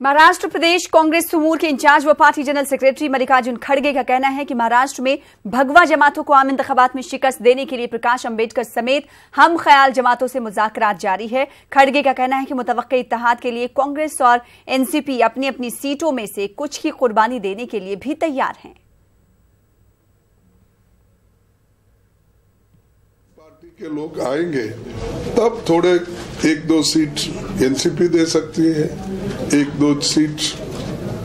महाराष्ट्र प्रदेश कांग्रेस सुमूर के इंचार्ज व party general secretary Mallikarjun खड़गे का कहना है कि महाराष्ट्र में भगवा जमातों को आम इंतखाबात में शिकस्त देने के लिए प्रकाश अंबेडकर समेत हम ख्याल जमातों से मुज़ाकरात जारी है। खड़गे का कहना है कि मुतवक्के इत्तेहाद के लिए कांग्रेस और एनसीपी अपनी अपनी सीटों में से कुछ की कुर्बानी देने के लिए भी तैयार हैं। पार्टी के लोग आएंगे तब थोड़े एक दो सीट एनसीपी दे सकती है, एक दो सीट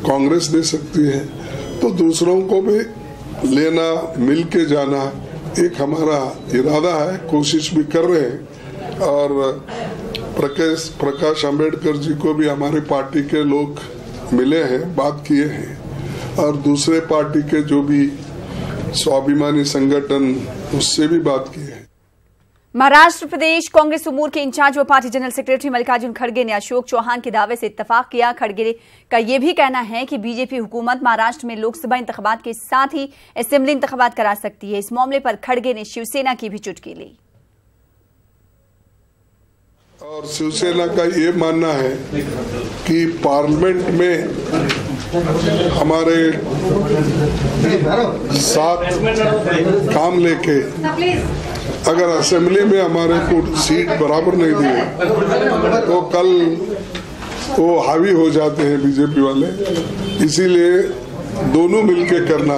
कांग्रेस दे सकती है, तो दूसरों को भी लेना, मिल के जाना एक हमारा इरादा है, कोशिश भी कर रहे हैं। और प्रकाश अंबेडकर जी को भी हमारी पार्टी के लोग मिले हैं, बात किए हैं, और दूसरे पार्टी के जो भी स्वाभिमानी संगठन उससे भी बात की है। महाराष्ट्र प्रदेश कांग्रेस सुमूर के इंचार्ज व पार्टी जनरल सेक्रेटरी मल्लिकार्जुन खड़गे ने अशोक चौहान के दावे से इत्तेफाक किया। खड़गे का यह भी कहना है कि बीजेपी हुकूमत महाराष्ट्र में लोकसभा इंतखाबात के साथ ही असेंबली इंतखाबात करा सकती है। इस मामले पर खड़गे ने शिवसेना की भी चुटकी ली और शिवसेना का ये मानना है कि पार्लियामेंट में हमारे साथ काम लेके अगर असेंबली में हमारे को सीट बराबर नहीं दी तो कल वो हावी हो जाते हैं बीजेपी वाले। इसीलिए दोनों मिलके करना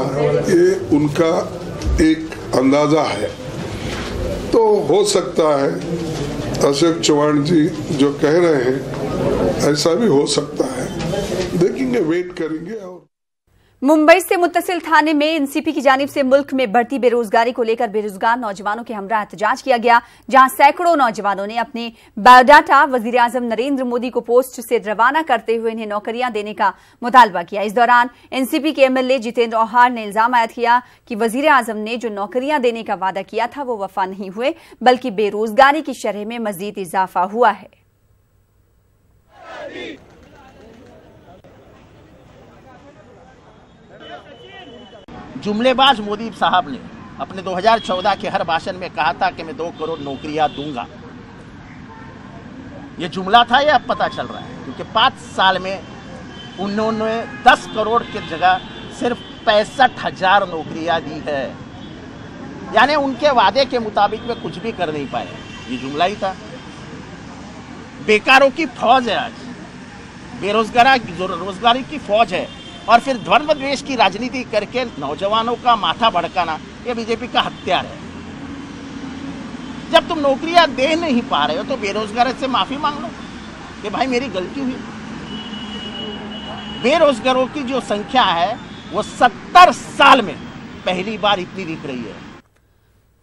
ये उनका एक अंदाजा है। तो हो सकता है अशोक चौहान जी जो कह रहे हैं ऐसा भी हो सकता है, देखेंगे, वेट करेंगे। और मुंबई से मुत्तसिल थाने में एनसीपी की जानिब से मुल्क में बढ़ती बेरोजगारी को लेकर बेरोजगार नौजवानों के हमरा एहतजाज किया गया, जहां सैकड़ों नौजवानों ने अपने बायोडाटा वजीर आजम नरेंद्र मोदी को पोस्ट से रवाना करते हुए इन्हें नौकरियां देने का मुतालबा किया। इस दौरान एनसीपी के एमएलए जितेंद्र औहार ने इल्जाम आयद किया कि वजीर आजम ने जो नौकरियां देने का वादा किया था वो वफा नहीं हुए, बल्कि बेरोजगारी की शरह में मजीद इजाफा हुआ है। जुमलेबाज मोदी साहब ने अपने 2014 के हर भाषण में कहा था कि मैं 2 करोड़ नौकरियां दूंगा। ये जुमला था, ये अब पता चल रहा है, क्योंकि 5 साल में उन्होंने 10 करोड़ की जगह सिर्फ 65,000 नौकरियां दी है। यानी उनके वादे के मुताबिक वे कुछ भी कर नहीं पाए। ये जुमला ही था। बेकारों की फौज है, आज बेरोजगारी की फौज है, और फिर धर्म द्वेष की राजनीति करके नौजवानों का माथा भड़काना ये बीजेपी का हथियार है। जब तुम नौकरियां दे नहीं पा रहे हो तो बेरोजगार से माफी मांग लो कि भाई मेरी गलती हुई। बेरोजगारों की जो संख्या है वो 70 साल में पहली बार इतनी दिख रही है।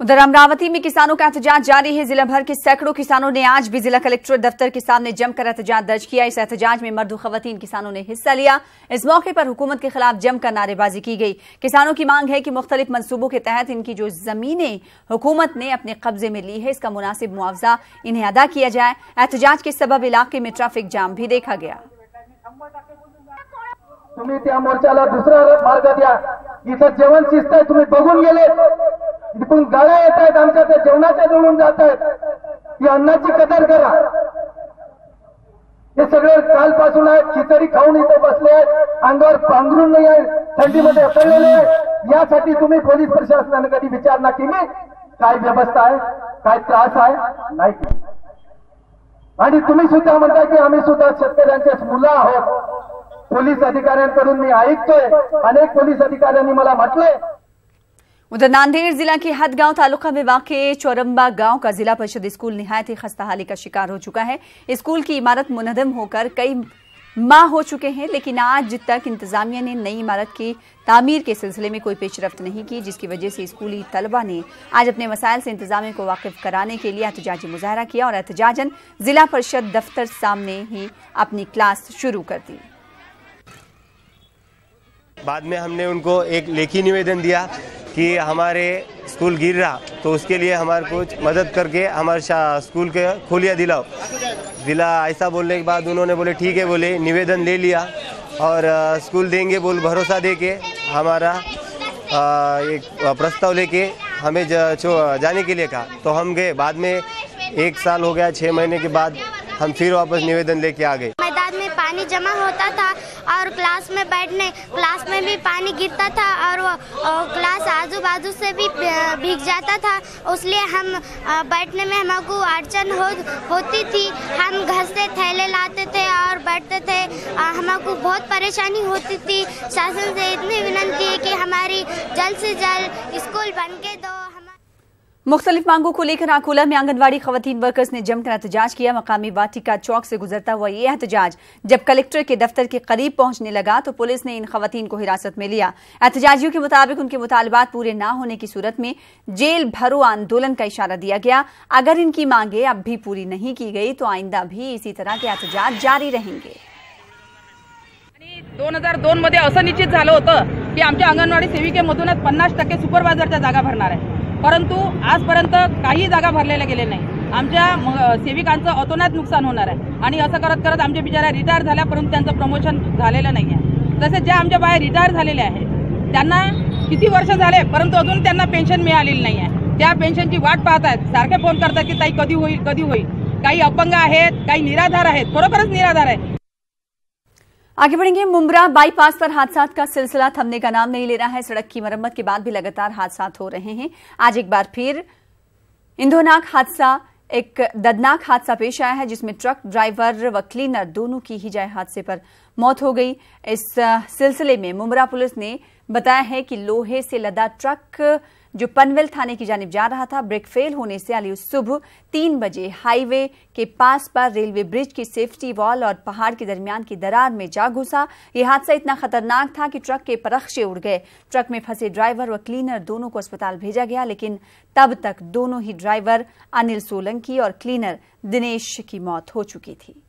उधर अमरावती में किसानों का एहतजाज जारी है। जिला भर के सैकड़ों किसानों ने आज भी जिला कलेक्ट्रेट दफ्तर के सामने जमकर एहतजाज दर्ज किया। इस एहतजाज में मर्द व खवातीन किसानों ने हिस्सा लिया। इस मौके पर हुकूमत के खिलाफ जमकर नारेबाजी की गई। किसानों की मांग है कि मुख्तलिफ मंसूबों के तहत इनकी जो जमीनें हुकूमत ने अपने कब्जे में ली है, इसका मुनासिब मुआवजा इन्हें अदा किया जाए। एहतजाज के सबब इलाके में ट्रैफिक जाम भी देखा गया। तुम्ही त्या मोर्चाला दुसरा मार्ग द्या, इथं जेवण शिजतंय, तुम्ही बघून गेले, इथून गाड्या येत आहेत, आमच्या त्या जेवणाच्या जोडून जात आहेत, ती अन्नाची कदर करा। हे सगळे कालपासून आहेत, खिचडी खाऊन इथे बसले आहेत, अंगावर पांघरून नाही आहे, थंडीमध्ये अकळलेले आहेत। यासाठी तुम्ही पोलीस प्रशासनाने कधी विचारणा केली? काय व्यवस्था आहे, काय त्रास आहे? नाही केली। आणि तुम्ही सुद्धा म्हणताय की आम्ही सुद्धा शेतकऱ्यांचेच मुलं आहोत। पोलीस अधिकाऱ्यांकडून मी ऐकतोय, अनेक पोलीस अधिकाऱ्यांनी मला म्हटलंय। उधर नांदेड़ जिला के हदगांव तालुका में वाक़े चौरंबा गांव का जिला परिषद स्कूल निहायत ही खस्ताहाली का शिकार हो चुका है। स्कूल की इमारत मुनहदम होकर कई माह हो चुके हैं, लेकिन आज तक इंतजामिया ने नई इमारत की तामीर के सिलसिले में कोई पेशरफ्त नहीं की, जिसकी वजह से स्कूली तलबा ने आज अपने मसाइल से इंतजामिया को वाकिफ कराने के लिए एहतजाजी मुजाहरा किया और एहतजाजन जिला परिषद दफ्तर सामने ही अपनी क्लास शुरू कर दी। बाद में हमने उनको एक लेखी निवेदन दिया कि हमारे स्कूल गिर रहा, तो उसके लिए हमारे कुछ मदद करके हमारे स्कूल के खोलिया दिलाओ। जिला ऐसा बोलने के बाद उन्होंने बोले ठीक है, बोले निवेदन ले लिया और स्कूल देंगे बोल भरोसा दे के हमारा एक प्रस्ताव लेके हमें जाने के लिए कहा। तो हम गए। बाद में 1 साल हो गया, 6 महीने के बाद हम फिर वापस निवेदन लेके आ गए। मैदान में पानी जमा होता था और क्लास में भी पानी गिरता था और वो क्लास आजू बाजू से भी भीग जाता था। इसलिए हम बैठने में हमको अड़चन होती थी। हम घर से थैले लाते थे और बैठते थे, हमको बहुत परेशानी होती थी। शासन से इतनी विनती है कि हमारी जल्द से जल्द स्कूल बन के दो। मुख्तलिफ मांगों को लेकर आकोला में आंगनवाड़ी खवातीन वर्कर्स ने जमकर एहतजाज किया। मकामी वाटिका चौक से गुजरता हुआ ये एहतजाज जब कलेक्टर के दफ्तर के करीब पहुंचने लगा तो पुलिस ने इन खवातीन को हिरासत में लिया। एहतजाजियों के मुताबिक उनके मुतालबात पूरे न होने की सूरत में जेल भरो आंदोलन का इशारा दिया गया। अगर इनकी मांगे अब भी पूरी नहीं की गई तो आइंदा भी इसी तरह के एहतजाज जारी रहेंगे। 2002 मध्ये असं निश्चित झालं होतं की आमच्या अंगणवाडी सेविकेमधूनच 50% सुपरवायझरच्या जागा भरणार आहे, परंतु आजपर्यंत काही जागा भरलेल्या गेले नाही। आमच्या सेविकांचं अतोनात नुकसान होणार आहे आणि असं करत करत आमच्या बिचाऱ्या रिटायर झाल्या, परंतु त्यांचं प्रमोशन झालेलं नाही आहे। तसेच ज्या आमच्या बाया रिटायर झालेल्या आहेत त्यांना किती वर्ष झाले परंतु अजून त्यांना पेन्शन मिळालेली नाही आहे। त्या पेन्शनची वाट पाहत आहेत, सारखे फोन करतात की ताई कधी होईल कधी होईल। काही अपंग आहेत, काही निराधार आहेत, खरोखरच निराधार आहेत। आगे बढ़ेंगे। मुंब्रा बाईपास पर हादसा का सिलसिला थमने का नाम नहीं ले रहा है। सड़क की मरम्मत के बाद भी लगातार हादसा हो रहे हैं। आज एक बार फिर एक दर्दनाक हादसा पेश आया है जिसमें ट्रक ड्राइवर व क्लीनर दोनों की ही जाए हादसे पर मौत हो गई। इस सिलसिले में मुंब्रा पुलिस ने बताया है कि लोहे से लदा ट्रक जो पनवेल थाने की जानिब जा रहा था, ब्रेक फेल होने से अली सुबह 3 बजे हाईवे के पास पर रेलवे ब्रिज की सेफ्टी वॉल और पहाड़ के दरमियान की दरार में जा घुसा। यह हादसा इतना खतरनाक था कि ट्रक के परखचे उड़ गए। ट्रक में फंसे ड्राइवर व क्लीनर दोनों को अस्पताल भेजा गया, लेकिन तब तक दोनों ही ड्राइवर अनिल सोलंकी और क्लीनर दिनेश की मौत हो चुकी थी।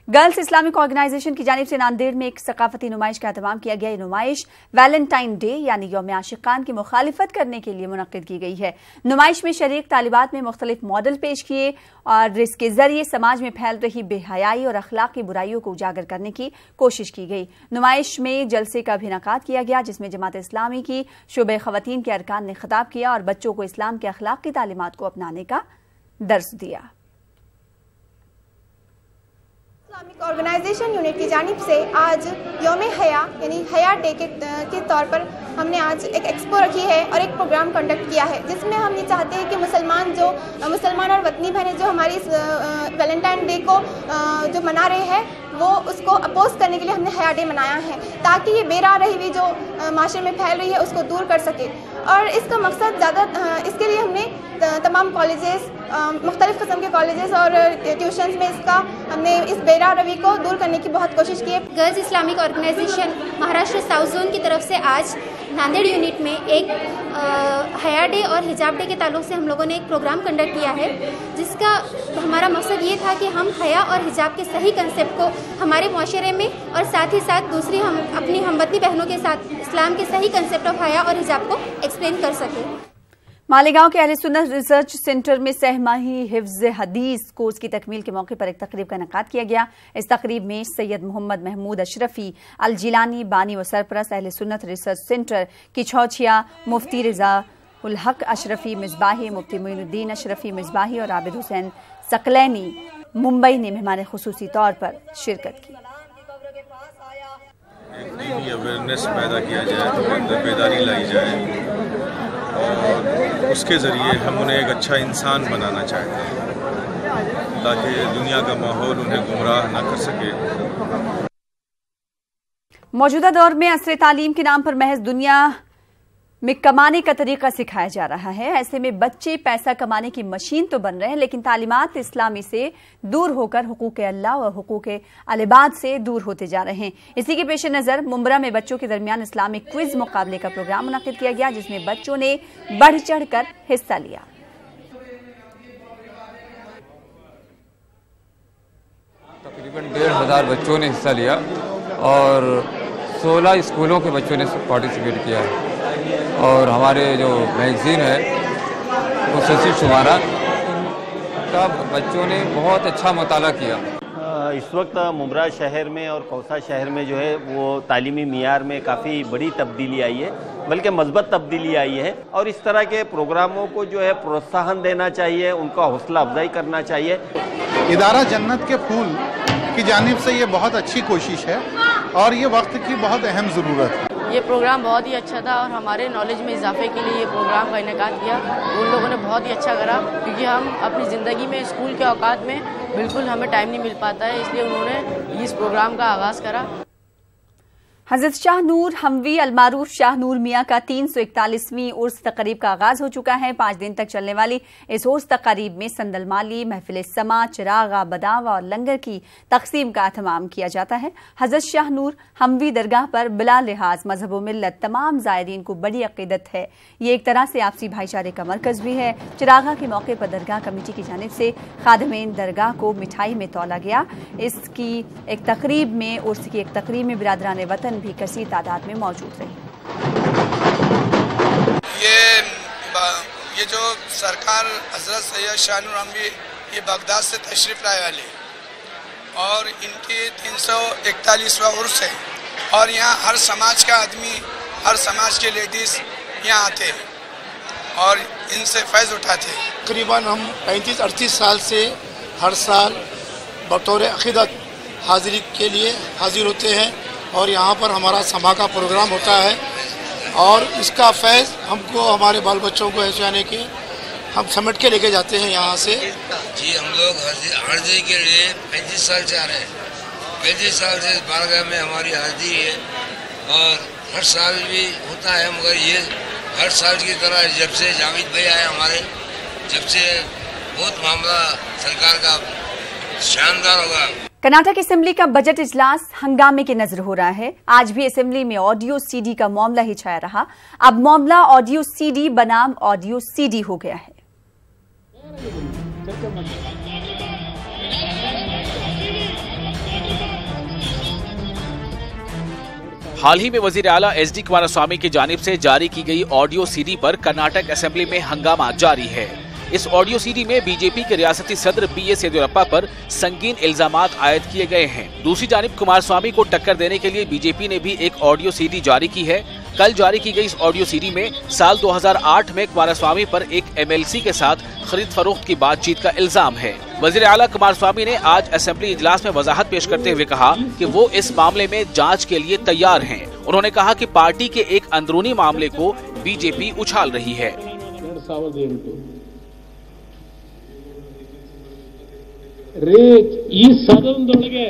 गर्ल्स इस्लामिक ऑर्गेनाइजेशन की जानिब से नांदेड़ में एक सकाफती नुमाइश का एहतमाम किया गया। ये नुमाइश वैलेंटाइन डे यानी यौम आशिकान की मुखालिफत करने के लिए मुनक्किद की गई है। नुमाइश में शरीक तालिबात में मुख्तलिफ मॉडल पेश किए और इसके जरिए समाज में फैल रही बेहयाई और अखलाकी बुराइयों को उजागर करने की कोशिश की गई। नुमाइश में जलसे का भी इनेकाद किया गया जिसमें जमात इस्लामी की शोबे खवातीन के अरकान ने खिताब किया और बच्चों को इस्लाम के अखलाक की तालीमात को अपनाने का दर्स दिया। इस्लामिक ऑर्गेनाइजेशन यूनिट की जानिब से आज यौम हया यानी हया डे के तौर पर हमने आज एक एक्सपो रखी है और एक प्रोग्राम कंडक्ट किया है जिसमें हम ये चाहते हैं कि मुसलमान और वतनी बहनें जो हमारी इस वैलेंटाइन डे को जो मना रहे हैं वो उसको अपोज करने के लिए हमने हया डे मनाया है ताकि ये बेरा रही हुई जो माशरे में फैल रही है उसको दूर कर सके। और इसका मकसद इसके लिए हमने तमाम कॉलेजेस, मुख्तलिफ किस्म के कॉलेजेस और ट्यूशन्स में हमने इस बेरा रवि को दूर करने की बहुत कोशिश की है। Girls Islamic organisation Maharashtra south zone की तरफ से आज नांदेड़ यूनिट में एक हया डे और हिजाब डे के ताल्लुक से हम लोगों ने एक प्रोग्राम कंडक्ट किया है जिसका हमारा मकसद ये था कि हम हया और हिजाब के सही कंसेप्ट को हमारे माशरे में और साथ ही साथ दूसरी अपनी हमवतनी बहनों के साथ इस्लाम के सही कंसेप्ट ऑफ हया और हिजाब को एक्सप्लेन कर सकें। मालेगांव के अहले सुन्नत रिसर्च सेंटर में सहमाही हिफ्ज हदीस कोर्स की तकमील के मौके पर एक तकरीब का इनेकाद किया गया। इस तकरीब में सैयद मोहम्मद महमूद अशरफी अल जिलानी बानी व सरपरस्त अहले सुन्नत रिसर्च सेंटर की छौछिया, मुफ्ती रिजा उल हक अशरफी मिसबाही, मुफ्ती मोइनुद्दीन अशरफी मिसबाही और आबिद हुसैन सकलैनी मुंबई ने मेहमान खुसूसी तौर पर शिरकत की। अवेयरनेस पैदा किया जाए, तो अंदर बेदारी लाई जाए और उसके ज़रिए हम उन्हें एक अच्छा इंसान बनाना चाहते हैं ताकि दुनिया का माहौल उन्हें गुमराह न कर सके। मौजूदा दौर में असरे तालीम के नाम पर महज दुनिया में कमाने का तरीका सिखाया जा रहा है। ऐसे में बच्चे पैसा कमाने की मशीन तो बन रहे हैं लेकिन तालीमात इस्लामी से दूर होकर हुकूक अल्लाह और हुकूक अल-इबाद से दूर होते जा रहे हैं। इसी के पेश नज़र मुंब्रा में बच्चों के दरमियान इस्लामिक क्विज मुकाबले का प्रोग्राम मुनक्किद किया गया जिसमें बच्चों ने बढ़ चढ़ कर हिस्सा लिया। तकरीबन 1500 बच्चों ने हिस्सा लिया और 16 स्कूलों के बच्चों ने पार्टिसिपेट किया है और हमारे जो मैगजीन है वो ससी शुमारा का बच्चों ने बहुत अच्छा मुताला किया। इस वक्त मुंब्रा शहर में और कौसा शहर में जो है वो तालीमी मियार में काफ़ी बड़ी तब्दीली आई है, बल्कि मज़बूत तब्दीली आई है और इस तरह के प्रोग्रामों को जो है प्रोत्साहन देना चाहिए, उनका हौसला अफजाई करना चाहिए। इदारा जन्नत के फूल की जानिब से ये बहुत अच्छी कोशिश है और ये वक्त की बहुत अहम ज़रूरत है। ये प्रोग्राम बहुत ही अच्छा था और हमारे नॉलेज में इजाफे के लिए ये प्रोग्राम का इनेकाद किया। उन लोगों ने बहुत ही अच्छा करा क्योंकि हम अपनी ज़िंदगी में स्कूल के औकात में बिल्कुल हमें टाइम नहीं मिल पाता है, इसलिए उन्होंने इस प्रोग्राम का आगाज़ करा। हज़रत शाह नूर हमवी अलमारूफ शाह नूर मियाँ का 341वीं उर्स तकरीब का आगाज हो चुका है। 5 दिन तक चलने वाली इस उर्स तकरीब में संदल माली, महफिल समा, चिरागा, बदावा और लंगर की तकसीम का अहतमाम किया जाता है। हज़रत शाह नूर हमवी दरगाह पर बिला लिहाज मजहब व मिल्लत तमाम ज़ायरीन को बड़ी अकीदत है। ये एक तरह से आपसी भाईचारे का मरकज़ भी है। चिरागा के मौके पर दरगाह कमेटी की जानिब से खादिमीन दरगाह को मिठाई में तौला गया। इसकी एक तकरीब में उर्स की एक तकरीब में बिरादरान वतन भी कसीर तादाद में मौजूद रही। ये जो सरकार हजरत सैयद शाह नूर हमवी ये बगदाद से तशरीफ लाए वाले और इनकी 341वां उर्स है और यहाँ हर समाज का आदमी, हर समाज के लेडीज यहाँ आते हैं और इनसे फैज़ उठाते हैं। तकरीबन हम 35-38 साल से हर साल बतौर अक़ीदत हाज़िरी के लिए हाजिर होते हैं और यहाँ पर हमारा समा का प्रोग्राम होता है और इसका फैज़ हमको हमारे बाल बच्चों को ऐसे आने के हम समेट के लेके जाते हैं यहाँ से। जी हम लोग हाजिरी के लिए 35 साल से आ रहे हैं। 35 साल से बारगाह में हमारी हाजिरी है और हर साल भी होता है, मगर ये हर साल की तरह जब से जावेद भाई आए हमारे, जब से बहुत मामला सरकार का शानदार होगा। कर्नाटक असेंबली का बजट इजलास हंगामे के नजर हो रहा है। आज भी असेंबली में ऑडियो सीडी का मामला ही छाया रहा। अब मामला ऑडियो सीडी बनाम ऑडियो सीडी हो गया है। हाल ही में वजीर आला एसडी कुमारस्वामी की जानिब से जारी की गई ऑडियो सीडी पर कर्नाटक असेंबली में हंगामा जारी है। इस ऑडियो सीडी में बीजेपी के रियासती सदर बीएस येदियुरप्पा पर संगीन इल्जामात आयद किए गए हैं। दूसरी जानिब कुमारस्वामी को टक्कर देने के लिए बीजेपी ने भी एक ऑडियो सीडी जारी की है। कल जारी की गई इस ऑडियो सीडी में साल 2008 में कुमारस्वामी पर एक एमएलसी के साथ खरीद फरोख्त की बातचीत का इल्जाम है। वजीर आला कुमारस्वामी ने आज असेंबली इजलास में वजाहत पेश करते हुए कहा कि वो इस मामले में जांच के लिए तैयार हैं। उन्होंने कहा कि पार्टी के एक अंदरूनी मामले को बीजेपी उछाल रही है। ಈ ಸದನದೊಳಗೆ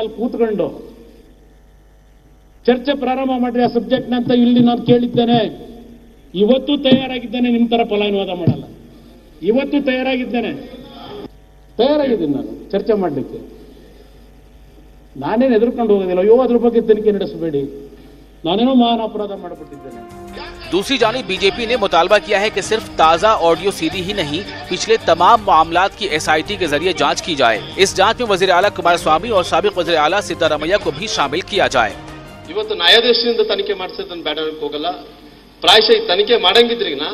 ಅಲ್ಲಿ ಕೂತ್ಕೊಂಡು ಚರ್ಚೆ ಪ್ರಾರಂಭ ಮಾಡ್ರಿ ಆ ಸಬ್ಜೆಕ್ಟ್ ಅಂತ ಇಲ್ಲಿ ನಾನು ಕೇಳಿದ್ದೇನೆ. ಇವತ್ತು ತಯಾರಾಗಿದ್ದೇನೆ, ನಿಮ್ ತರ ಫಲಾನುವಾದ ಮಾಡಲ್ಲ. ಇವತ್ತು ತಯಾರಾಗಿದ್ದೀನಿ ನಾನು ಚರ್ಚೆ ಮಾಡಲಿಕ್ಕೆ. ನಾನೇನು ಎದುರ್ಕೊಂಡು ಹೋಗೋದಿಲ್ಲ. ಅಯ್ಯೋ ಅದ್ರ ಬಗ್ಗೆ ತನಿಖೆ ನಡೆಸಬೇಡಿ, ನಾನೇನೋ महान अपराध ಮಾಡಿಬಿಟ್ಟಿದ್ದೇನೆ। दूसरी जानिब बीजेपी ने मुतालबा किया है कि सिर्फ ताज़ा ऑडियो सीडी ही नहीं, पिछले तमाम मामलात की एसआईटी के जरिए जांच की जाए। इस जांच में वजीर आला कुमारस्वामी और साबिक वजीर आला सिद्धारामಯ್ಯ को भी शामिल किया जाए। ಇವತ್ತು ನ್ಯಾಯಾಧೀಶರಿಂದ ತನಿಖೆ ಮಾಡಿಸೋದನ್ನ ಬೇಡ ಹೋಗಲ್ಲ. ಪ್ರಾಯಶಃ ತನಿಖೆ ಮಾಡಂಗಿದ್ರಿನ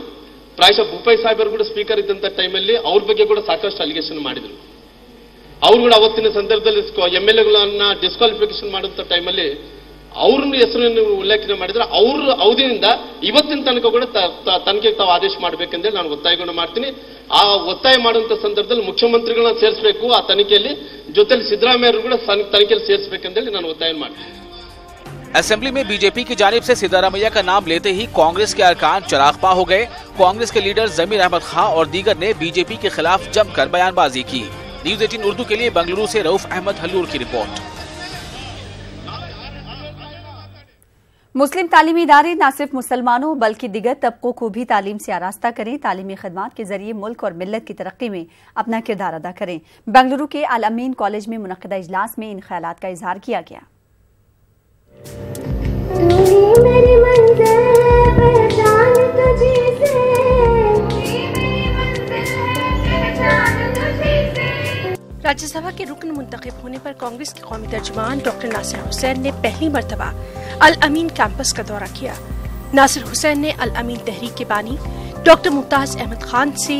ಪ್ರಾಯಶಃ ಭೂಪಾಯಿ ಸಾಹೇಬರು ಕೂಡ ಸ್ಪೀಕರ್ ಇದ್ದಂತ ಟೈಮಲ್ಲಿ ಅವ್ರ ಬಗ್ಗೆ ಕೂಡ ಸಾಕಷ್ಟು ಅಲಿಗೇಷನ್ ಮಾಡಿದ್ರು. ಅವರು ಕೂಡ ಅವತ್ತಿನ ಸಂದರ್ಭದಲ್ಲಿ ಎಂಎಲ್ಎಗಳನ್ನ ಡಿಸ್ಕ್ವಾಲಿಫಿಕೇಶನ್ ಮಾಡುವಂತ ಟೈಮಲ್ಲಿ ಅವ್ರನ್ನ ಹೆಸರನ್ನು ಉಲ್ಲೇಖನೆ ಮಾಡಿದ್ರೆ ಅವ್ರ ಅವಧಿಯಿಂದ ಇವತ್ತಿನ ತನಕ ಕೂಡ ತನಿಖೆಗೆ ತಾವು ಆದೇಶ ಮಾಡಬೇಕೆಂದೇಳಿ ನಾನು ಒತ್ತಾಯಗಳನ್ನು ಮಾಡ್ತೀನಿ. ಆ ಒತ್ತಾಯ ಮಾಡುವಂತ ಸಂದರ್ಭದಲ್ಲಿ ಮುಖ್ಯಮಂತ್ರಿಗಳನ್ನ ಸೇರಿಸಬೇಕು ಆ ತನಿಖೆಯಲ್ಲಿ, ಜೊತೆಲಿ ಸಿದ್ದರಾಮಯ್ಯರು ಕೂಡ ತನಿಖೆಯಲ್ಲಿ ಸೇರಿಸಬೇಕೆಂದೇಳಿ ನಾನು ಒತ್ತಾಯ ಮಾಡ್ತೀನಿ। असेंबली में बीजेपी की जानिब से सिद्धारामಯ್ಯ का नाम लेते ही कांग्रेस के अरकान चरागपा हो गए। कांग्रेस के लीडर जमीर अहमद खां और दीगर ने बीजेपी के खिलाफ जमकर बयानबाजी की। न्यूज 18 उर्दू के लिए बेंगलुरु से रऊफ अहमद हल्लूर की रिपोर्ट। मुस्लिम तालीमी इदारे न सिर्फ मुसलमानों बल्कि दिगर तबकों को भी तालीम से आरास्ता करें। तालीमी खिदमात के जरिए मुल्क और मिल्लत की तरक्की में अपना किरदार अदा करें। बेंगलुरु के अल अमीन कॉलेज में मुनक्किदा इजलास में इन ख्यालात का इजहार किया गया। राज्यसभा के रुकन मुंतखब होने पर कांग्रेस के कौमी तर्जुमान डॉक्टर नासिर हुसैन ने पहली मरतबा अल अमीन कैंपस का दौरा किया। नासिर हुसैन ने अल अमीन तहरीक के बानी डॉक्टर मुमताज अहमद खान से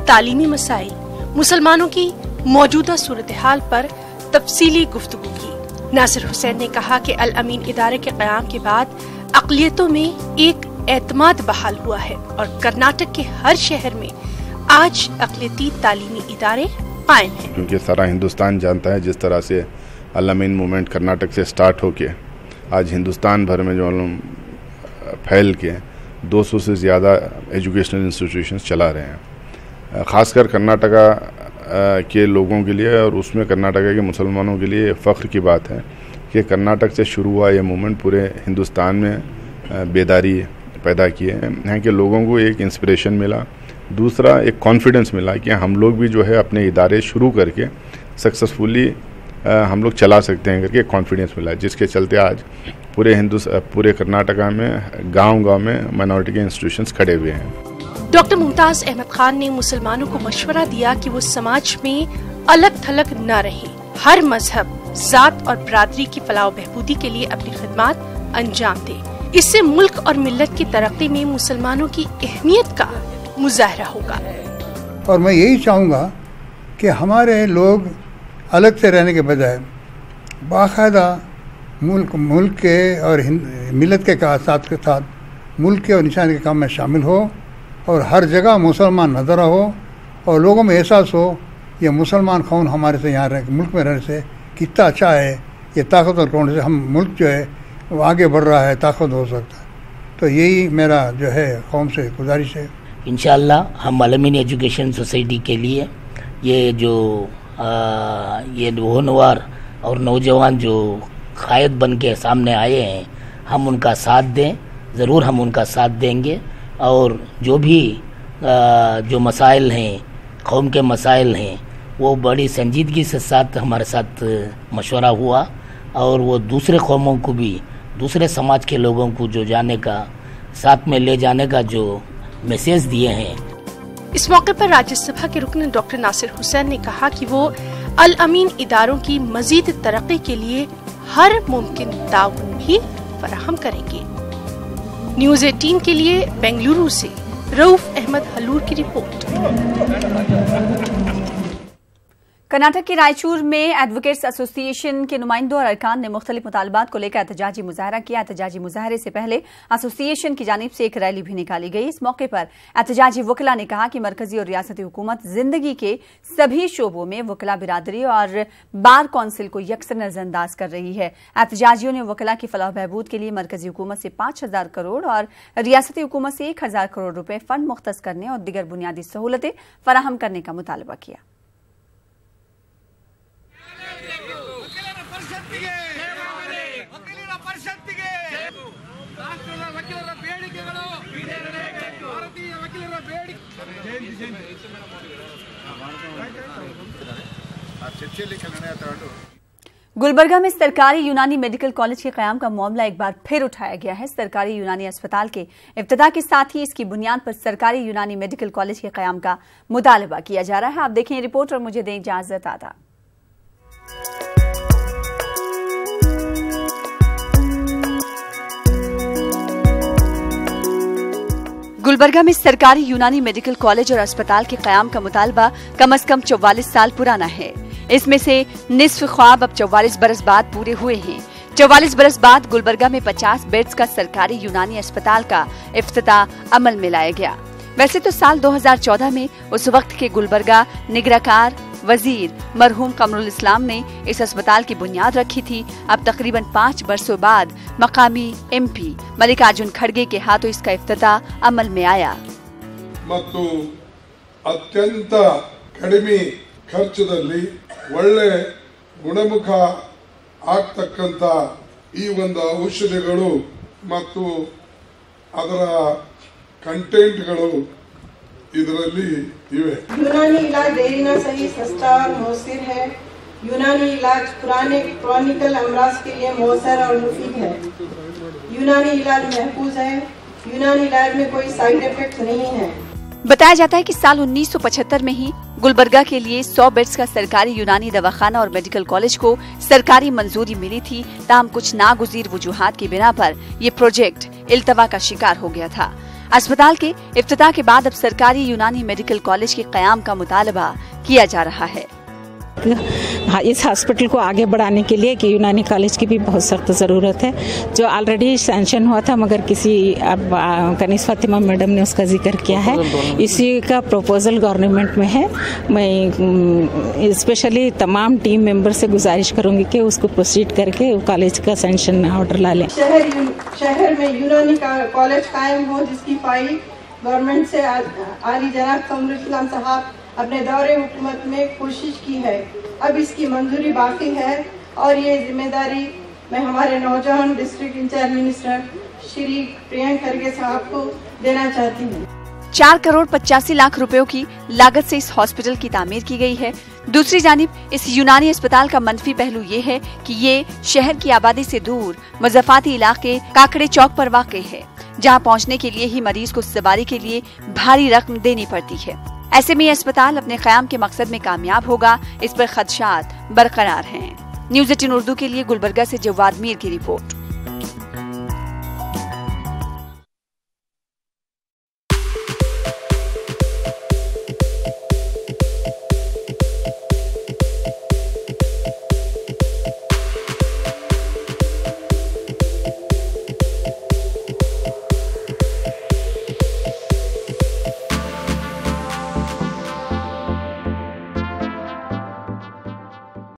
तालीमी मसाइल, मुसलमानों की मौजूदा सूरत हाल पर तफसीली गुफ्तगू की। नासिर हुसैन ने कहा कि अल अमीन इदारे के क़याम के बाद अक़लियतों में एक एतमाद बहाल हुआ है और कर्नाटक के हर शहर में आज अक़लियती तालीमी इदारे कायम है। क्योंकि सारा हिंदुस्तान जानता है जिस तरह से अल अमीन मूवमेंट कर्नाटक से स्टार्ट होके आज हिंदुस्तान भर में जो फैल के 200 से ज़्यादा एजुकेशनल इंस्टीट्यूशंस चला रहे हैं। ख़ासकर कर्नाटका के लोगों के लिए और उसमें कर्नाटका के मुसलमानों के लिए फ़ख्र की बात है कि कर्नाटक से शुरू हुआ ये मूवमेंट पूरे हिंदुस्तान में बेदारी पैदा किए हैं कि लोगों को एक इंस्पिरेशन मिला, दूसरा एक कॉन्फिडेंस मिला कि हम लोग भी जो है अपने इदारे शुरू करके सक्सेसफुली हम लोग चला सकते हैं करके कॉन्फिडेंस मिला, जिसके चलते आज पूरे कर्नाटका में गांव-गांव में माइनॉरिटी के इंस्टीट्यूशंस खड़े हुए हैं। डॉक्टर मुमताज अहमद खान ने मुसलमानों को मशवरा दिया कि वो समाज में अलग थलग न रहे, हर मजहब, जात और बरादरी की फलाह बहबूदी के लिए अपनी खिदमत अंजाम दे। इससे मुल्क और मिल्लत की तरक्की में मुसलमानों की अहमियत का मुजाहरा होगा। और मैं यही चाहूँगा कि हमारे लोग अलग से रहने के बजाय बाकायदा मुल्क के और मिल्लत के साथ मुल्क के और निशान के काम में शामिल हो और हर जगह मुसलमान नज़र हो और लोगों में एहसास हो ये मुसलमान कौन हमारे से यहाँ मुल्क में रहने से कितना अच्छा है, ये ताकतवर कौन से हम मुल्क जो है वो आगे बढ़ रहा है, ताकत हो सकता है। तो यही मेरा जो है कौम से गुजारिश है। इंशाअल्लाह हम अल अमीन एजुकेशन सोसाइटी के लिए ये जो ये होनवार और नौजवान जो कायद बन के सामने आए हैं, हम उनका साथ दें, ज़रूर हम उनका साथ देंगे। और जो भी जो मसाइल हैं, कौम के मसाइल हैं, वो बड़ी संजीदगी से साथ हमारे साथ मशवरा हुआ और वो दूसरे कौमों को भी, दूसरे समाज के लोगों को जो जाने का, साथ में ले जाने का जो मैसेज दिए हैं। इस मौके पर राज्यसभा के रुकन डॉक्टर नासिर हुसैन ने कहा कि वो अल अमीन इदारों की मजीद तरक्की के लिए हर मुमकिन ताउन भी फराहम करेंगे। न्यूज़ 18 के लिए बेंगलुरु से रऊफ अहमद हलूर की रिपोर्ट। कर्नाटक के रायचूर में एडवोकेट्स एसोसिएशन के नुमाइंदों और अरकान ने मुख्तलिफ मुतालबात को लेकर एहतजाजी मुजाहरा किया। एहतजाजी मुजाहरे से पहले एसोसिएशन की जानिब से एक रैली भी निकाली गई। इस मौके पर एहतजाजी वकला ने कहा कि मरकजी और रियासती हुकूमत जिंदगी के सभी शोबों में वकला बिरादरी और बार कौंसिल को यकसर नजरअंदाज कर रही है। एहतजाजियों ने वकला की फलाह बहबूद के लिए मरकजी हुकूमत से 5,000 करोड़ और रियासती हुकूमत से 1,000 करोड़ रुपए फंड मुख्तस करने और दीगर बुनियादी सहूलतें फराहम करने का मुतालबा किया। गुलबर्गा में सरकारी यूनानी मेडिकल कॉलेज के क़याम का मामला एक बार फिर उठाया गया है। सरकारी यूनानी अस्पताल के इफ्तिताह के साथ ही इसकी बुनियाद पर सरकारी यूनानी मेडिकल कॉलेज के क़याम का मुतालबा किया जा रहा है। आप देखें रिपोर्ट और मुझे दें इजाजत। आदा गुलबर्गा में सरकारी यूनानी मेडिकल कॉलेज और अस्पताल के क़याम का मुतालबा कम से कम 44 साल पुराना है। इसमें से निस्फ ख्वाब अब 44 बरस बाद पूरे हुए हैं। 44 बरस बाद गुलबर्गा में 50 बेड्स का सरकारी यूनानी अस्पताल का इफ्तिताह अमल में लाया गया। वैसे तो साल 2014 में उस वक्त के गुलबर्गा निगराकार वजीर मरहूम कमरुल इस्लाम ने इस अस्पताल की बुनियाद रखी थी। अब तकरीबन 5 बरसों बाद मकामी MP मल्लिकार्जुन खड़गे के हाथों इसका इफ्तिताह अमल में आया। अत्यंत कಡಿಮೆ ಖರ್ಚದಲ್ಲಿ ಒಳ್ಳೆ ಗುಣಮುಖ ಆಗ್ತಕ್ಕಂತ ಈ ಒಂದು ಔಷಧಿಗಳು ಮತ್ತು ಅದರ ಕಂಟೆಂಟ್ಗಳು ಇದರಲ್ಲಿ ಇವೆ। यूनानी इलाज देरीना सही, सस्ता और मौसर है। यूनानी इलाज पुराने क्रॉनिकल अमराज के लिए मौसर और मुफीद है। यूनानी इलाज महफूज है। यूनानी इलाज में कोई साइड इफेक्ट नहीं है। बताया जाता है कि साल 1975 में ही गुलबर्गा के लिए 100 बेड्स का सरकारी यूनानी दवाखाना और मेडिकल कॉलेज को सरकारी मंजूरी मिली थी। ताहम कुछ नागुज़ीर वजूहात की बिना पर ये प्रोजेक्ट इल्तवा का शिकार हो गया था। अस्पताल के इफ्तिताह के बाद अब सरकारी यूनानी मेडिकल कॉलेज के क़याम का मुतालबा किया जा रहा है। इस हॉस्पिटल को आगे बढ़ाने के लिए कि यूनानी कॉलेज की भी बहुत सख्त ज़रूरत है, जो ऑलरेडी सैंक्शन हुआ था मगर किसी अब कनीस फातिमा मैडम ने उसका जिक्र किया है। इसी का प्रपोजल गवर्नमेंट में है। मैं स्पेशली तमाम टीम मेंबर से गुजारिश करूंगी कि उसको प्रोसीड करके कॉलेज का सैंक्शन ऑर्डर ला लें। शहर में यूनानी कॉलेज कायम हो, जिसकी फाइल गवर्नमेंट से आली जनाब कमरुल इस्लाम साहब अपने दौरे हुकूमत में कोशिश की है। अब इसकी मंजूरी बाकी है और ये जिम्मेदारी मैं हमारे नौजवान district in charge minister Shri Priyank Kharge sahab को देना चाहती हूँ। 4 करोड़ 85 लाख रुपयों की लागत से इस हॉस्पिटल की तामीर की गई है। दूसरी जानिब इस यूनानी अस्पताल का मनफी पहलू ये है कि ये शहर की आबादी से दूर मुज़फ़्फ़राती इलाके काकड़े चौक पर वाक़ है, जहां पहुंचने के लिए ही मरीज को सवारी के लिए भारी रकम देनी पड़ती है। ऐसे में अस्पताल अपने क़याम के मकसद में कामयाब होगा, इस पर खदशात बरकरार हैं। न्यूज़ 18 उर्दू के लिए गुलबर्गा से जवाद मीर की रिपोर्ट।